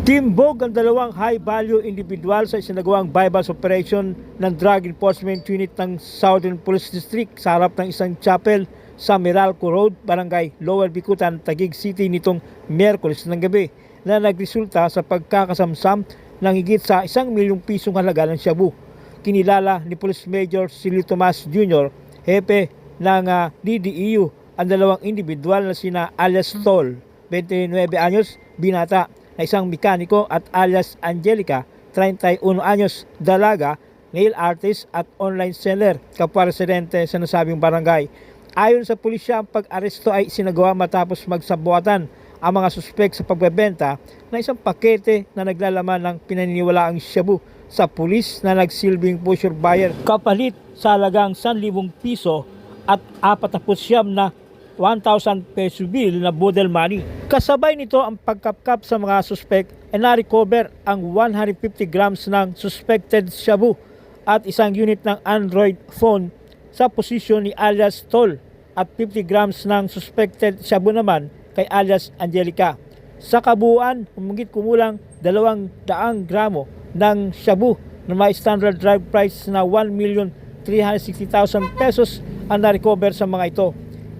Timbog ang dalawang high-value individual sa isinagawang bypass operation ng Drug Enforcement Unit ng Southern Police District sa harap ng isang chapel sa Meralco Road, Barangay Lower Bicutan, Taguig City nitong Miyerkules ng gabi na nagresulta sa pagkakasamsam ng higit sa 1 milyong pisong halaga ng shabu. Kinilala ni Police Major Silvio Tomas Jr., hepe ng DDEU, ang dalawang individual na sina alias Tol, 29 anyos, binata, na isang mekaniko, at alias Angelica, 31 anyos, dalaga, nail artist at online seller, kapwa residente sa nasabing barangay. Ayon sa pulisya, ang pag-aresto ay sinagawa matapos magsabuatan ang mga suspek sa pagbebenta ng isang pakete na naglalaman ng pinaniniwalaang shabu sa pulis na nagsilbing pusher buyer kapalit sa halagang 1,000 piso at 49 na 1,000 peso bill na budel money. Kasabay nito ang pagkapkap sa mga suspect ay na-recover ang 150 grams ng suspected shabu at isang unit ng Android phone sa posisyon ni alias Tol at 50 grams ng suspected shabu naman kay alias Angelica. Sa kabuuan, humigit kumulang 200 gramo ng shabu na may standard drive price na 1,360,000 pesos ang na-recover sa mga ito.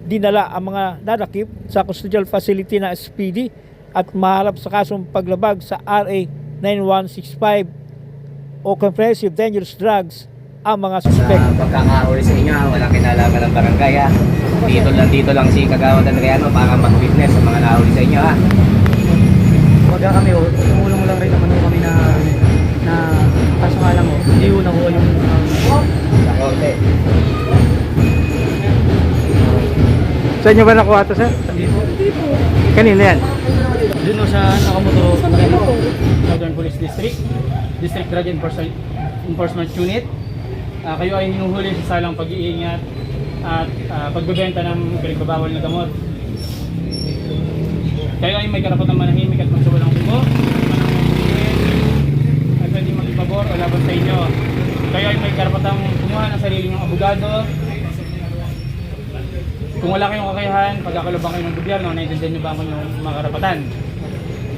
Dinala ang mga nadakip sa custodial facility ng SPD at maharap sa kasong paglabag sa RA 9165 o Comprehensive Dangerous Drugs ang mga suspect. Sa pagkakahuli sa inyo, walang kinalaman ng barangay ha. Dito lang si Kagawad Adriano para mag-witness sa mga nahuli sa inyo ha. Wag kami tumulong lang rin naman kami na kaso nga lang hindi una ko yung Sa korte. Sa inyo ba nakuha ito, sir? hindi po. Kanina yan? Doon sa Nakamoto Southern Police District Drug Enforcement Unit. Kayo ay hinuhuli sa salang pag-iingat at pagbebenta ng pinagbabawal na gamot. Kayo ay may karapatang manahimik at magsawalang tubo, at pwede magpabor o laban sa inyo. Kayo ay may karapatang kumuha ng sarili ng abogado. Kung wala kayong kakayahan, pagkakalubang kayo ng gobyerno, naiintindihan niyo ba ang inyong mga karapatan?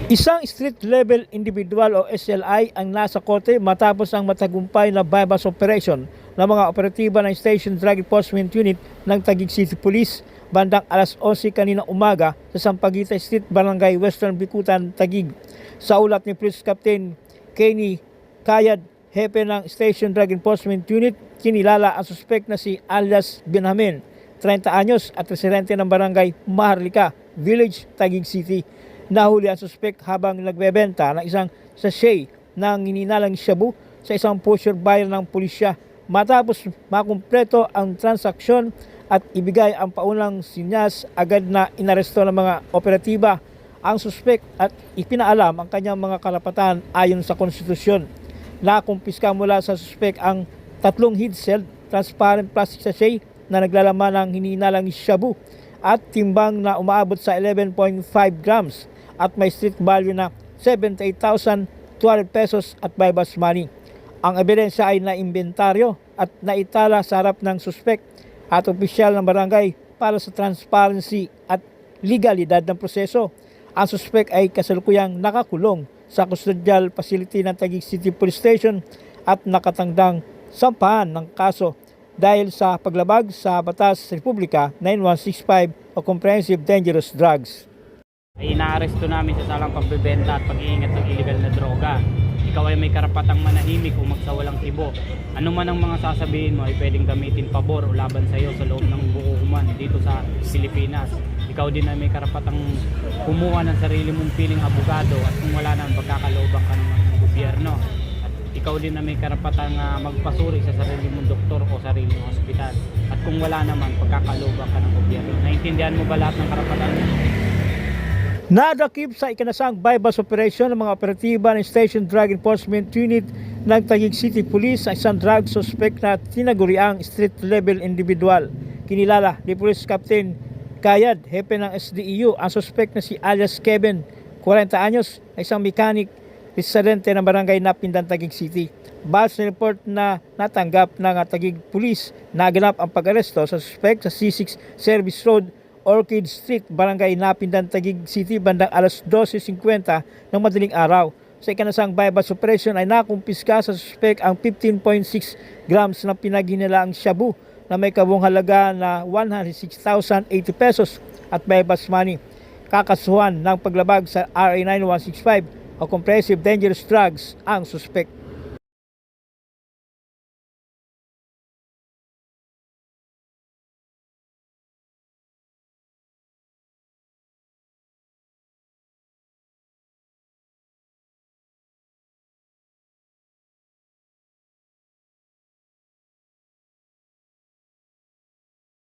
Isang street level individual o SLI ang nasa korte matapos ang matagumpay na bypass operation ng mga operatiba ng Station Drug Enforcement Unit ng Taguig City Police bandang alas 11 kanina umaga sa Sampaguita Street, Barangay Western Bicutan, Taguig. Sa ulat ni Police Captain Kenny Kayad, hepe ng Station Drug Enforcement Unit, kinilala ang suspect na si alias Benjamin, 30 anyos at residente ng Barangay Maharlika Village, Taguig City. Nahuli ang suspect habang nagbebenta ng isang sachet ng hininalang shabu sa isang pusher buyer ng pulisya. Matapos makumpleto ang transaksyon at ibigay ang paunang sinyas, agad na inaresto ng mga operatiba ang suspect at ipinaalam ang kanyang mga karapatan ayon sa konstitusyon. Nakumpiska mula sa suspect ang 3 head-held transparent plastic sachet na naglalaman ng hininalang shabu at timbang na umaabot sa 11.5 grams at may street value na 78,200 pesos at bypass money. Ang ebidensya ay naimbentaryo at naitala sa harap ng suspect at opisyal ng barangay para sa transparency at legalidad ng proseso. Ang suspect ay kasalukuyang nakakulong sa custodial facility ng Taguig City Police Station at nakatangdang sampahan ng kaso dahil sa paglabag sa Batas Republika 9165 o Comprehensive Dangerous Drugs. Ay inaaresto namin sa salang pagbebenta at pag-iingat ng illegal na droga. Ikaw ay may karapatang manahimik o magsawalang tribo. Ano man ang mga sasabihin mo ay pwedeng gamitin pabor o laban sa iyo sa loob ng bukukuman dito sa Pilipinas. Ikaw din ay may karapatang kumuha ng sarili mong piling abogado at kung wala na pagkakalooban ka ng gobyerno. At ikaw din ay may karapatang magpasuri sa sarili mong doktor o sarili mong ospital. At kung wala naman pagkakalooban ka ng gobyerno. Naintindihan mo ba lahat ng karapatan mo? Nadakip sa ikanasang bypass operation ng mga operatiba ng Station Drug Enforcement Unit ng Taguig City Police sa isang drug suspect na tinaguriang street level individual. Kinilala ni Police Captain Kayad, hepe ng SDEU, ang suspect na si alias Kevin, 40 anyos, isang mechanic, residente ng barangay Napindan, Taguig City. Base sa report na natanggap ng Taguig Police, naganap ang pag-aresto sa suspect sa C6 Service Road Orchid Street, Barangay Napindan, Taguig City, bandang alas 12:50 ng madaling araw. Sa ikanasang bypass operation ay nakumpiska sa suspek ang 15.6 grams na pinaghinalaang shabu na may kabuang halaga na 106,080 pesos at bypass money. Kakasuhan ng paglabag sa RA 9165 o Compressive Dangerous Drugs ang suspek.